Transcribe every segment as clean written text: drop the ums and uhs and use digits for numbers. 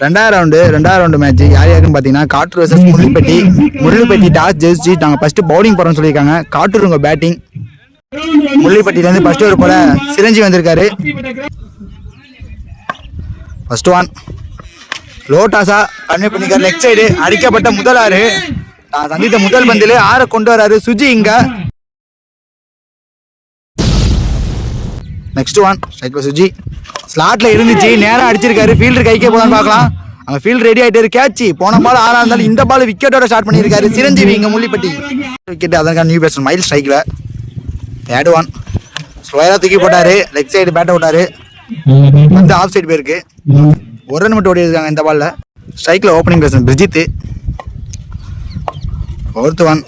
ரெண்டாவது round match யார் யாருன்னு பார்த்தீங்கன்னா காட்டூர் வர்சஸ் முள்ளிப்பட்டி டாஸ் ஜெயிச்சு நாங்கள் ஃபர்ஸ்ட் பவுலிங் போகிறோம்னு சொல்லியிருக்காங்க. காட்டூர் உங்கள் பேட்டிங். முள்ளிப்பட்டியிலேருந்து ஃபர்ஸ்ட் ஒரு போல சிரஞ்சி வந்திருக்காரு. ஃபர்ஸ்ட் ஒன் லோ டாஸா கன்வே பண்ணிக்காரு. லெக் சைடு அடிக்கப்பட்ட முதல் 6. நான் சந்தித்த முதல் பந்தில் 6 கொண்டு வராரு சுஜி. இங்க நெக்ஸ்ட் ஒன் ஸ்ட்ரைக்ல சுஜி ஸ்லாட்ல இருந்துச்சு, நேரம் அடிச்சிருக்காரு. ஃபீல்டர் கைக்கே போதான்னு பார்க்கலாம். அங்கே ஃபீல்ட் ரெடி ஆகிட்டு கேட்ச். போன பால் 6 இருந்தாலும் இந்த பால் விக்கெட்டோட ஸ்டார்ட் பண்ணியிருக்காரு சிரஞ்சீவி. இங்கே முள்ளிப்பட்டி விக்கெட். அதற்கான நியூ பேட்ஸ்மேன் மைல் ஸ்ட்ரைக்ல. தேர்ட் ஒன் ஸ்லோயராக தூக்கி போட்டாரு. லெக் சைடு பேட்டை விட்டாரு, வந்து ஆஃப் சைடு போயிருக்கு. ஒரு ரன் மட்டும் ஓடி இருக்காங்க இந்த பால்ல. ஸ்ட்ரைக்ல opening batsman Brijith. Fourth one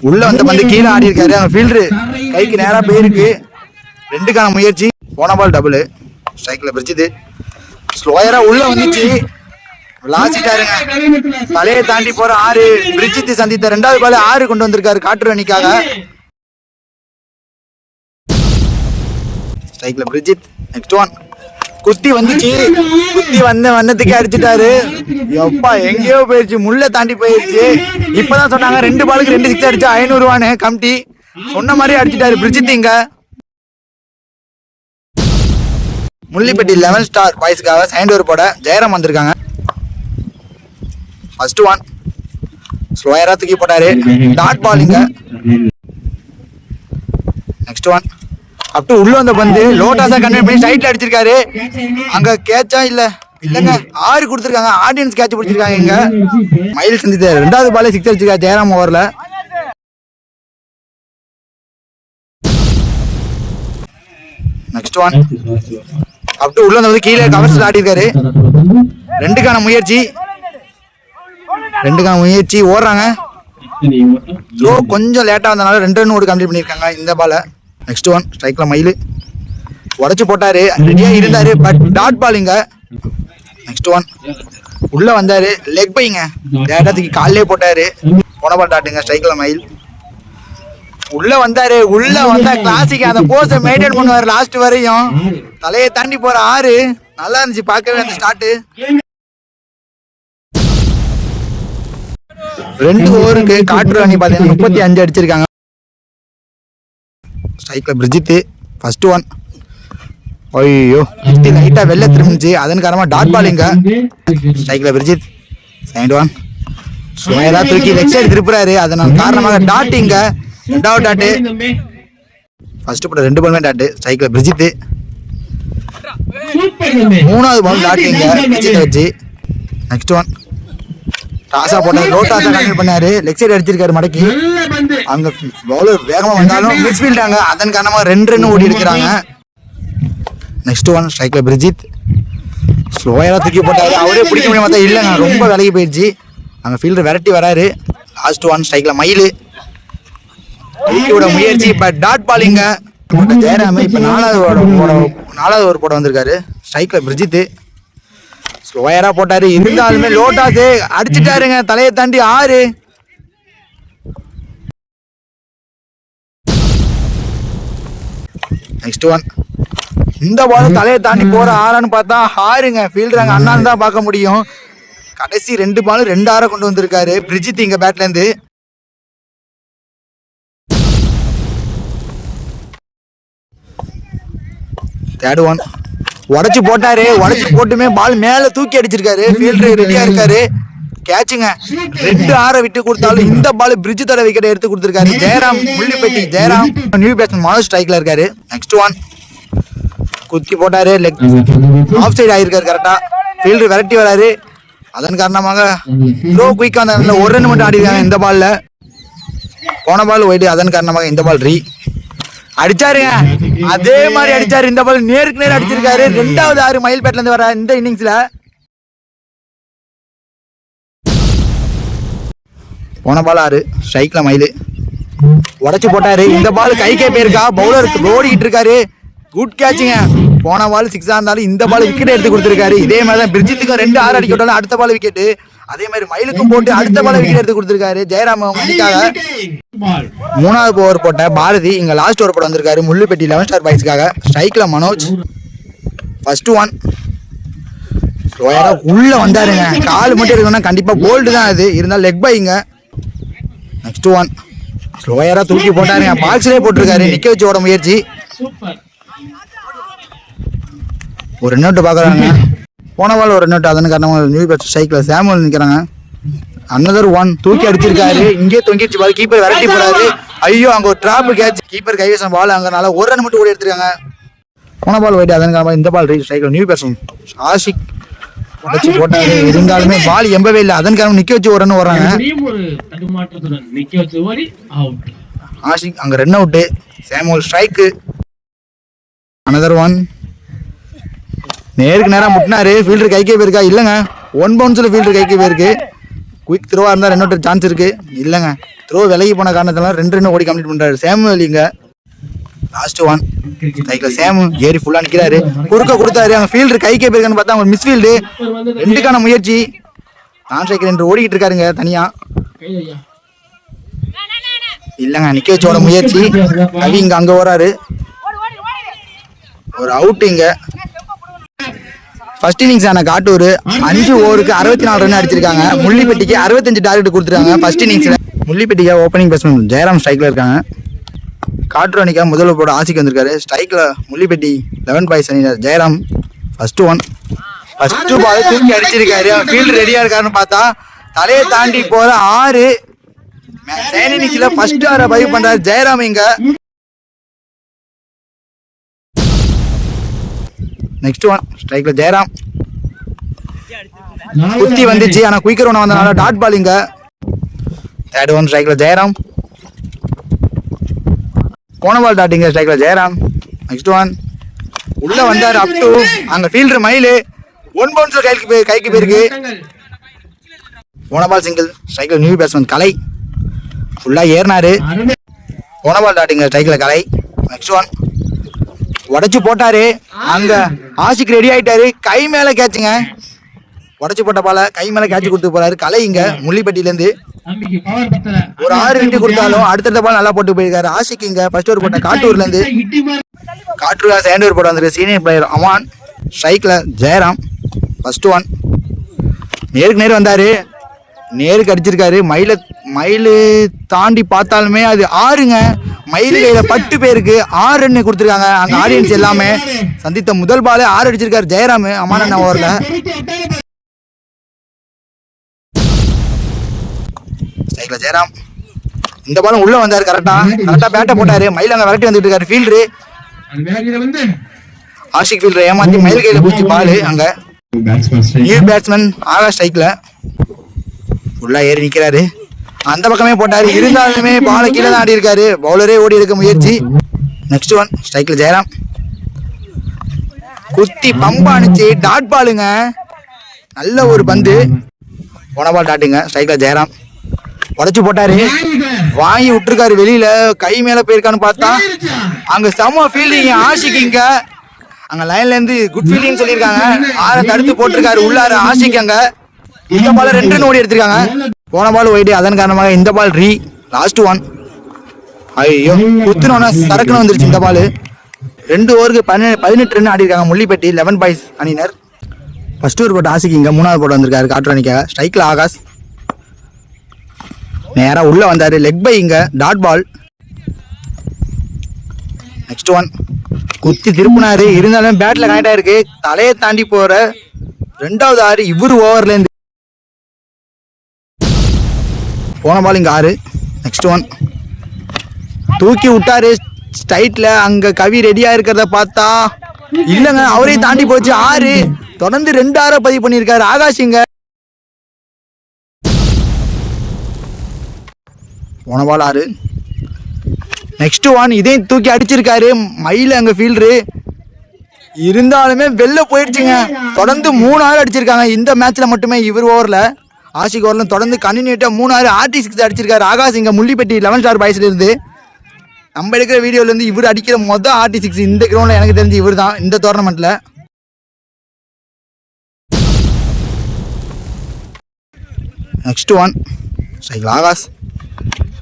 உள்ள வந்த பந்து கீழே ஆடி இருக்காரு. அங்கே ஃபீல்டரு கைக்கு நேராக போயிருக்கு. 2க்கான முயற்சி. போன பால் டபுள். ஸ்ட்ரைக்ல பிரிஜித் ஸ்லோயரா உள்ள வந்துச்சு, விளாசிட்டாருங்க. தலையை தாண்டி போற 6. பிரிஜித் சந்தித்த 2வது பால் 6 கொண்டு வந்திருக்காரு காட்டூர் அணிக்காக. ஸ்ட்ரைக்ல பிரிஜித். நெக்ஸ்ட் ஒன் குஸ்தி வந்துச்சு, குஸ்தி வண்ணத்துக்கு அடிச்சுட்டாரு. எப்பா எங்கேயோ போயிடுச்சு, முள்ள தாண்டி போயிடுச்சு. இப்பதான் சொன்னாங்க 2 பாலுக்கு 2 6 அடிச்சா 500 கமிட்டி. சொன்ன மாதிரி அடிச்சுட்டாரு பிரிஜித். இங்க முள்ளிப்பட்டி 11 ஸ்டார் பாய்ஸ்க்காக சைண்ட் ஓவர் போட ஜெயராம் வந்திருக்காங்க. ஃபர்ஸ்ட் ஒன் ஸ்லோயரா தூக்கி போட்டாரு. டாட் பாலிங்க. நெக்ஸ்ட் ஒன் அப் டு உள்ள வந்த பந்து லோட்டாஸா கன்வே பண்ணி சைட்ல அடிச்சிருக்காரு. அங்க கேட்சா இல்லங்க 6 கொடுத்துருக்காங்க. ஆடியன்ஸ் கேட்ச் பிடிச்சிருக்காங்க. இங்க மயில் சந்தித்த 2வது பாலே 6 அடிச்சிருக்காரு ஜெயராம் ஓவர்ல. நெக்ஸ்ட் ஒன் அப் டு உள்ள வந்து கீழே கவர்ஸ் ஆடி இருக்காரு. 2க்கான முயற்சி ஓடுறாங்க. த்ரோ கொஞ்சம் லேட்டா வந்தனால 2 ரன் ஓடி கம்ப்ளீட் பண்ணிருக்காங்க இந்த பால. நெக்ஸ்ட் ஒன் ஸ்ட்ரைக்ல மயில் உடைச்சு போட்டாரு. ரெடியா இருந்தாரு, பட் டாட் பாலிங்க. நெக்ஸ்ட் ஒன் உள்ள வந்தாரு, லெக் பைங்க டேட்டாத்துக்கு காலிலே போட்டாரு. போன பால் டாட்டுங்க. ஸ்ட்ரைக்ல மயில் உள்ள வந்தாரு. உள்ள வந்தா கிளாசிக் அந்த போஸை மெயின்டைன் பண்ணுவாரு லாஸ்ட் வரையும். தலையை தாண்டி போற 6 நல்லா இருந்துச்சு பார்க்கவே அந்த ஸ்டார்ட். 2 ஓவருக்கு காட்டூர் அணி பாத்தீங்கன்னா 35 அடிச்சிருக்காங்க. ஸ்ட்ரைக்ல பிரிஜித். ஃபர்ஸ்ட் ஒன் ஐயோ லைட்டா வெளில திரும்பிச்சு, அதன் காரணமா டாட் பாலிங்க. ஸ்ட்ரைக்ல பிரிஜித். செகண்ட் ஒன் சுமையா தூக்கி லெக் சைடு திருப்புறாரு, அதனால காரணமாக டாட்டிங்க. 2வது டாட்டு. ஃபர்ஸ்ட் போட்ட 2 பாலுமே டாட்டு. ஸ்ட்ரைக்ல பிரிஜித். 3வது பால் டாட்டிங்க பிரிஜித் வச்சு. நெக்ஸ்ட் ஒன் டாஸா போட்டாரு. லோ டாஸா கன்வே பண்ணாரு. லெக் சைடு அடிச்சிருக்காரு மடக்கி. அங்க பவுலர் வேகமா வந்தாலும் மிஸ் ஃபீல்டாங்க, அதன் காரணமா 2 ரன் ஓடி எடுக்கிறாங்க. நெக்ஸ்ட் ஒன் ஸ்ட்ரைக்ல பிரிஜித் ஸ்லோயரா தூக்கி போட்டாரு. அவரே பிடிக்க முடியாம பார்த்தா இல்லைங்க, ரொம்ப விலகி போயிடுச்சு. அங்க ஃபீல்டர் விரட்டி வராரு. லாஸ்ட் ஒன் ஸ்ட்ரைக்ல மயில் முயற்சி, பட் டாட் பாலிங்க. ஜெயராம் இப்ப 4வது ஓவர் போட வந்திருக்காரு. ஸ்ட்ரைக்ல பிரிஜித் ஸ்லோயரா போட்டாரு. இருந்தாலுமே லோட்டாஸ் அடிச்சுட்டாருங்க, தலையை தாண்டி 6. நெக்ஸ்ட் ஒன் இந்த பால் தலையை தாண்டி போற 6 பார்த்தா 6ங்க. ஃபீல்டர் அங்க அண்ணான்னு தான் பார்க்க முடியும். கடைசி 2 பால் 2 6 கொண்டு வந்திருக்காரு பிரிஜித் இங்க பேட்ல இருந்து. தேர்ட் ஒன் உடைச்சு போட்டாரு. உடைச்சு போட்டுமே பால் மேல தூக்கி அடிச்சிருக்காரு. ஃபீல்டர் ரெடியா இருக்காரு. கேட்சுங்க. 2 6 விட்டு கொடுத்தாலும் இந்த பால் பிரிட்ஜோட விக்கெட் எடுத்து கொடுத்திருக்காரு ஜெயராம். முள்ளிப்பட்டி ஜெயராம் நியூ பேட்ஸ்மேன் மனோஜ் ஸ்ட்ரைக்ல இருக்காரு. நெக்ஸ்ட் ஒன் குத்தி போட்டாரு. லெக் ஆஃப் சைடு ஆயிருக்காரு கரெக்டா. ஃபீல்டர் விரட்டி வராரு, அதன் காரணமாக த்ரோ குயிக்கா வந்த 1 ரன் மட்டும் ஆடி இருக்காங்க இந்த பால்ல. போன பால் ஒயிட், அதன் காரணமாக இந்த பால் ரீ அடிச்சாருங்க. அதே மாதிரி அடிச்சாரு. இந்த பால் நேருக்கு நேர் அடிச்சிருக்காரு. 2வது 6 மயில்பேட்ல இருந்து வர இந்த இன்னிங்ஸ்ல. போன பால் 6 ஸ்ட்ரைக்ல மயில் உடைச்சு போட்டாரு. இந்த பால் கைக்கே போயிருக்கா. பவுலர் ஓடிக்கிட்டு இருக்காரு. குட் கேட்சுங்க. போன பால் 6 இருந்தாலும் இந்த பால் விக்கெட் எடுத்து கொடுத்திருக்காரு. இதே மாதிரி தான் பிரிஜித்துக்கும் 2 6 அடிக்க விட்டாலும் அடுத்த பால் விக்கெட். அதே மாதிரி மயிலுக்கும் போட்டு அடுத்த பால் விக்கெட் எடுத்து கொடுத்திருக்காரு ஜெயராம் அணிக்காக. 3வது ஓவர் போட்ட பாரதி இங்க லாஸ்ட் ஓவர் போட வந்திருக்காரு முள்ளிப்பட்டி 11 ஸ்டார் பாய்ஸ்க்காக. ஸ்ட்ரைக்ல மனோஜ். ஃபர்ஸ்ட் ஒன் ஸ்லோயரா உள்ள வந்தாருங்க. கால் மட்டும் இருக்கணும்னா கண்டிப்பா போல்டு தான் அது. இருந்தாலும் லெக் பைங்க. நெக்ஸ்ட் ஒன் ஸ்லோயரா தூக்கி போட்டாருங்க. பாக்ஸ்லயே போட்டிருக்காரு. நிக்க வச்சு ஓட முயற்சி. ஒரு ரன் அவுட் பாக்குறாங்க. போன பால் ஒரு ரன் அவுட். அதன் காரணமாக நியூ பேட்ஸ் ஸ்ட்ரைக்ல சாமுவல் நிக்கிறாங்க. அனதர் ஒன் தூக்கி அடிச்சிருக்காரு. இங்கே தொங்கிடுச்சு பால். கீப்பர் விரட்டி போறாரு. ஐயோ அங்க ஒரு டிராப் கேட்ச். கீப்பர் கைவசம் பால். அங்கனால ஒரு ரன் மட்டும் ஓடி எடுத்துருக்காங்க. போன பால் போயிட்டு அதன் காரணமாக இந்த பால் ஸ்ட்ரைக்ல நியூ பேட்ஸ் ஆஷிக் உடைச்சு போட்டாரு. இருந்தாலுமே பால் எம்பவே இல்லை. அதன் காரணம் நிக்க வச்சு ஒரு ரன் வர்றாங்க. ஆஷிக் அங்க run out. Samuel strike. Another one நேருக்கு நேரம் முட்டினாரு. ஃபீல்டர் கைக்கே போயிருக்கா? இல்லைங்க. ஒன் பவுன்ஸ்ல ஃபீல்டர் கைக்கே போயிருக்கு. குயிக் த்ரோவா இருந்தா ரன் அவுட் சான்ஸ் இருக்கு. இல்லைங்க. த்ரோ விலகி போன காரணத்தினால 2 ரன் ஓடி கம்ப்ளீட் பண்றாரு சாமுவல். இங்க லாஸ்ட் ஒன் சைக்கிள் சேமு ஏறி ஃபுல்லா நிக்கிறாரு. குறுக்க கொடுத்தாரு. அங்க ஃபீல்டர் கைக்கே போயிருக்கான்னு பார்த்தா அவங்க மிஸ் ஃபீல்டு. 2க்கான முயற்சி. நான் சைக்கிள் என்று ஓடிக்கிட்டு இருக்காருங்க தனியா. இல்லைங்க. நிக்க வச்சோட முயற்சி. கவி இங்க அங்க வராரு. ஒரு அவுட். இங்க ஃபர்ஸ்ட் இன்னிங்ஸ் ஆன காட்டூர் 5 ஓவருக்கு 64 ரன் அடிச்சிருக்காங்க. முள்ளிப்பட்டிக்கு 65 டார்கெட் கொடுத்துருக்காங்க ஃபர்ஸ்ட் இன்னிங்ஸ்ல. முள்ளிப்பட்டிக்கு ஓப்பனிங் பேட்ஸ்மேன் ஜெயராம் ஸ்ட்ரைக்ல இருக்காங்க. காட்டூர் அணிக்கா முதல் போட ஆசிக்கு வந்திருக்காரு. ஸ்ட்ரைக்ல முள்ளிப்பட்டி 11 பாய்ஸ் அணியினர் Jayaram. First one first ball தூக்கி அடிச்சிருக்காரு. ஃபீல்டு ரெடியா இருக்காருன்னு பார்த்தா தலையை தாண்டி போற 6 செகண்ட் இன்னிங்ஸ்ல ஃபர்ஸ்ட் 6 பதிவு பண்றாரு ஜெயராம். இங்க நெக்ஸ்ட் ஒன் ஸ்ட்ரைக்ல ஜெயராம் குத்தி வந்துச்சு. ஆனா குயிக்கர் ஒன்று வந்தனால டாட் பால். இங்க தேர்ட் ஒன் ஸ்ட்ரைக்ல ஜெயராம். போன பால் டாட்டிங்க ஸ்ட்ரைக்ல ஜெயராம். நெக்ஸ்ட் ஒன் உள்ள வந்தாரு. அப் டு அங்க ஃபீல்டர் மயிலு 1 பவுன்ஸ்ல கைக்கு போயிருக்கு. போன பால் சிங்கிள் ஸ்ட்ரைக்ல நியூ பேட்ஸ்மேன் கலை ஃபுல்லா ஏறினாரு. போன பால் டாட்டிங்க ஸ்ட்ரைக்ல கலை. நெக்ஸ்ட் ஒன் உடைச்சு போட்டாரு. அங்க ஆஷிக் ரெடி ஆயிட்டாரு. கை மேல கேட்சுங்க. உடைச்சு போட்ட பால கை மேல கேட்ச் கொடுத்து போறாரு கலை. இங்க முள்ளிப்பட்டியில இருந்து ஒரு 6 விட்டு கொடுத்தாலும் அடுத்த பால் நல்லா போட்டு போயிருக்காரு ஆஷிக். இங்க ஃபர்ஸ்ட் ஓவர் போட்ட காட்டூர்ல இருந்து காட்டூர் செகண்ட் ஓவர் போட வந்திருக்கு சீனியர் பிளேயர் அமான். ஸ்ட்ரைக்ல ஜெயராம். ஃபர்ஸ்ட் ஒன் நேருக்கு நேர் வந்தாரு. நேருக்கு அடிச்சிருக்காரு. மயிலு தாண்டி பார்த்தாலுமே அது 6ங்க. மயிலு கையில பட்டு பேருக்கு 6 ரன் கொடுத்துருக்காங்க. அங்க ஆடியன்ஸ் எல்லாமே சந்தித்த முதல் பாலே 6 அடிச்சிருக்காரு ஜெயராம் அம்மான ஓவர்ல. ஸ்ட்ரைக்ல ஜெயராம். இந்த பாலும் உள்ள வந்தாரு. கரெக்டா பேட்டை போட்டாரு. மயில் அங்க விரட்டி வந்துட்டு இருக்காரு ஃபீல்டரு. ஆஷிக் ஃபீல்டர் ஏமாத்தி மயில் கையில குடிச்சு பாலு. அங்க நியூ பேட்ஸ்மேன் ஆகா ஸ்ட்ரைக்ல ஃபுல்லா ஏறி நிக்கிறாரு. அந்த பக்கமே போட்டாரு. இருந்தாலுமே பால கீழே தான் ஆடி இருக்காரு. பவுலரே ஓடி எடுக்க முயற்சி. நெக்ஸ்ட் ஒன் ஸ்ட்ரைக்ல ஜெயராம் குத்தி பம்பா அனுச்சு டாட் பாலுங்க. நல்ல ஒரு பந்து. போன பால் டாட்டுங்க ஸ்ட்ரைக்ல ஜெயராம் உடைச்சு போட்டாரு. வாங்கி விட்டுருக்காரு வெளியில. கை மேல போயிருக்கான்னு பார்த்தா அங்க செம்ம ஃபீல்டிங் ஆஷிக். இங்க அங்க லைன்ல இருந்து குட் ஃபீல்டிங் சொல்லியிருக்காங்க. 6 தடுத்து போட்டிருக்காரு உள்ளாரு ஆஷிக். அங்க இந்த பால 2 ரன் ஓடி எடுத்திருக்காங்க. போன பால் போயிட்டு அதன் காரணமாக இந்த பால் லாஸ்ட் ஒன். ஐயோ குத்துனோன்னா சரக்குன்னு வந்துருச்சு இந்த பால். 2 ஓவருக்கு 18 ரன் ஆடி இருக்காங்க முள்ளிப்பட்டி 11 பாய்ஸ் அணியினர். ஃபர்ஸ்ட் ஓவர் போட்ட ஆசிக்கு இங்க 3வது போட்டு வந்திருக்காரு காட்டூர் அணிக்காக. ஸ்ட்ரைக்ல ஆகாஷ் நேரா உள்ள வந்தாரு. Leg by. இங்க டாட் பால். நெக்ஸ்ட் ஒன் குத்தி திருப்பினாரு. இருந்தாலும் பேட்ல கனெக்ட் ஆயிருக்கு. தலையை தாண்டி போற 2வது 6 இவரு ஓவர்ல இருந்து. போன பால் இங்க 6. நெக்ஸ்ட் ஒன் தூக்கி விட்டாரு ஸ்ட்ரைட்ல. அங்க கவி ரெடியா இருக்கிறத பார்த்தா இல்லங்க அவரையும் தாண்டி போச்சு 6. தொடர்ந்து 2 6 பதிவு பண்ணியிருக்காரு ஆகாஷ். இங்க போன பால் 6. நெக்ஸ்ட் ஒன் இதையும் தூக்கி அடிச்சிருக்காரு மயில அங்க ஃபீல்டரு. இருந்தாலுமே வெளில போயிடுச்சுங்க. தொடர்ந்து 3 6 அடிச்சிருக்காங்க இந்த மேட்ச்ல மட்டுமே. இவர் ஓவர்ல ஆஷிக் ஓவர்ல தொடர்ந்து கண்டினியூட்டா 3 6 RT6 அடிச்சிருக்காரு ஆகாஷ். இங்க முள்ளிப்பட்டி 11 ஸ்டார் பாய்ஸ்ல இருந்து நம்ம எடுக்கிற வீடியோல இருந்து இவர் அடிக்கிற மொதல் RT6 இந்த கிரவுண்ட்ல எனக்கு தெரிஞ்சு இவர் தான் இந்த டோர்னமெண்ட்ல. நெக்ஸ்ட் ஒன் ஸ்ட்ரைக்ல ஆகாஷ்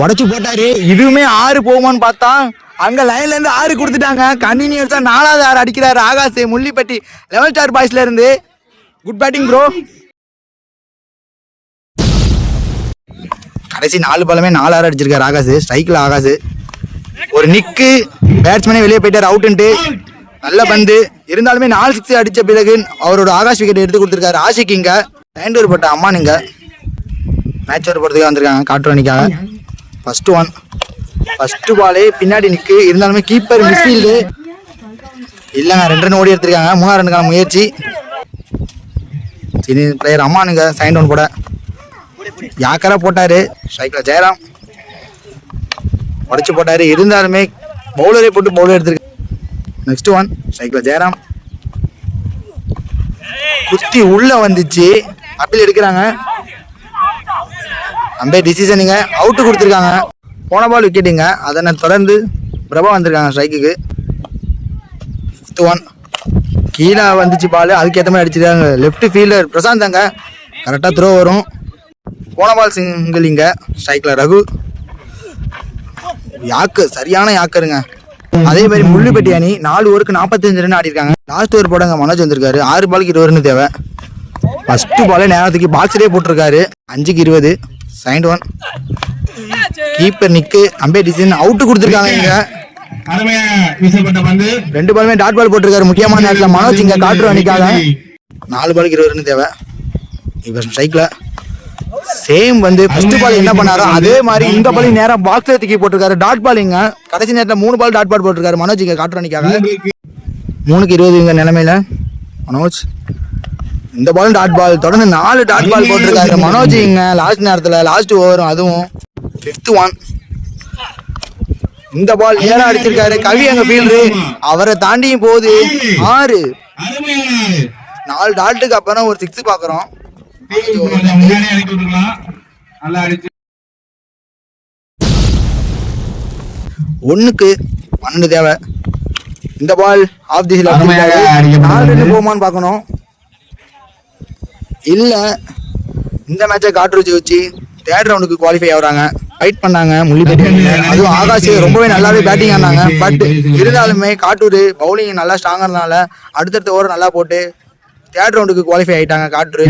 உடைச்சு போட்டாரு. இதுவுமே 6 போகுமான்னு பார்த்தா அங்க லைன்ல இருந்து 6 கொடுத்துட்டாங்க. கண்டினியூஸா 4வது 6 அடிக்கிறாரு ஆகாஷ் முள்ளிப்பட்டி 11 ஸ்டார் பாய்ஸ்ல இருந்து. Good batting bro. கடைசி 4 பாலுமே 4 ஆறு அடிச்சிருக்காரு ஆகாஷ். ஸ்ட்ரைக்கில் ஆகாஷ் ஒரு நிக்கு, பேட்ஸ்மேனே வெளியே போயிட்டார் அவுட்டுன்ட்டு. நல்ல பந்து இருந்தாலுமே 4 6 அடித்த பிறகு அவரோட ஆகாஷ் விக்கெட் எடுத்து கொடுத்துருக்காரு ஆஷிக். இங்க டைண்டூர் போட்ட அம்மானுங்க மேட்ச் ஒரு போகிறதுக்காக வந்திருக்காங்க காட்டுவானிக்காக. ஃபர்ஸ்ட் ஒன், ஃபர்ஸ்ட் பாலே பின்னாடி நிற்கு, இருந்தாலுமே கீப்பர் மிஸ்ஃபீல்டு இல்லைங்க. 2 ரன் ஓடி எடுத்திருக்காங்க. 3ஆம் ரன்னுக்கான முயற்சி. சரி பிளேயர் அம்மானுங்க சைன் டவுன் போட யாக்கரா போட்டாரு. ஸ்ட்ரைக்கில் ஜெயராம் உடச்சு போட்டாரு, இருந்தாலுமே பவுலரே போட்டு பவுலர் எடுத்திருக்கு. நெக்ஸ்ட் ஒன், ஸ்ட்ரைக்கில் ஜெயராம் குஸ்தி உள்ள வந்துச்சு. அப்பீல் எடுக்கிறாங்க. அம்பே டிசிஷனுங்க, அவுட்டு கொடுத்துருக்காங்க. போன பால் விக்கெட்டுங்க. அதனை தொடர்ந்து பிரபா வந்திருக்காங்க ஸ்ட்ரைக்குக்கு. 5th ஒன், கீழே வந்துச்சு பால், அதுக்கேற்ற மாதிரி அடிச்சிருக்காங்க. லெஃப்ட் ஃபீல்டர் பிரசாந்த் அங்க கரெக்டாக த்ரோ வரும். போன பால் சிங்கிள். இங்க ஸ்ட்ரைக்கில் ரகு. யாக்கு சரியான யாக்கருங்க. அதே மாதிரி முள்ளுப்பட்டி அணி 4 ஓவருக்கு 45 ரன் ஆடி இருக்காங்க. லாஸ்ட் ஓவர் போட மனோஜ் வந்திருக்காரு. 6 பாலுக்கு 20 ரன் தேவை. ஃபர்ஸ்ட் பாலே நேரத்துக்கு பாக்ஸிலே போட்டிருக்காரு. 5க்கு 20. சைண்ட் ஒன், கீப்பர் நிக்கு, அம்பே டிசிஷன் அவுட்டு கொடுத்துருக்காங்க. இங்க 2 பாலுமே டாட் பால் போட்டிருக்காரு. முக்கியமான நேரத்தில் மனோஜ் இங்க காட்டுற அணிக்காக 4 பாலுக்கு 20 ரன் தேவை. இவர் ஸ்ட்ரைக்ல சேம் வந்து ஃபர்ஸ்ட் பால் என்ன பண்ணாரோ அதே மாதிரி இந்த பால் நேரம் பாக்ஸ்ல தூக்கி போட்டிருக்காரு. டாட் பாலிங்க கடைசி நேரத்தில் 3 பால் டாட் பால் போட்டிருக்காரு மனோஜ் இங்க காட்டுற அணிக்காக. 3க்கு 20 இங்க நிலைமையில மனோஜ் இந்த பாலும் டாட் பால், தொடர்ந்து 4 டாட் பால் போட்டிருக்காரு மனோஜ் இங்க லாஸ்ட் நேரத்தில், லாஸ்ட் ஓவரும். அதுவும் 5th ஒன், இந்த பால் நேரம் அடிச்சிருக்காரு கவி. அங்க ஃபீல்டு அவரை தாண்டியும் போகுது. 6 4 டாட்டுக்கு அப்புறம் ஒரு 6 பாக்குறோம். 1க்கு 12 தேவை. இந்த பால் ஆஃப் தி 4 ரன் போகுமான்னு பார்க்கணும். இல்ல இந்த மேட்சை காட்டுருச்சு வச்சு 3rd ரவுண்டுக்கு குவாலிஃபை ஆகுறாங்க. ஃபைட் பண்ணாங்க முள்ளிப்பேட்டை. அதுவும் ஆகாஷ் ரொம்பவே நல்லாவே பேட்டிங் ஆனாங்க. பட் இருந்தாலுமே காட்டூர் பவுலிங் நல்லா ஸ்ட்ராங்காக இருந்தனால அடுத்தடுத்த ஓவர் நல்லா போட்டு 3rd ரவுண்டுக்கு குவாலிஃபை ஆகிட்டாங்க காட்டூர்.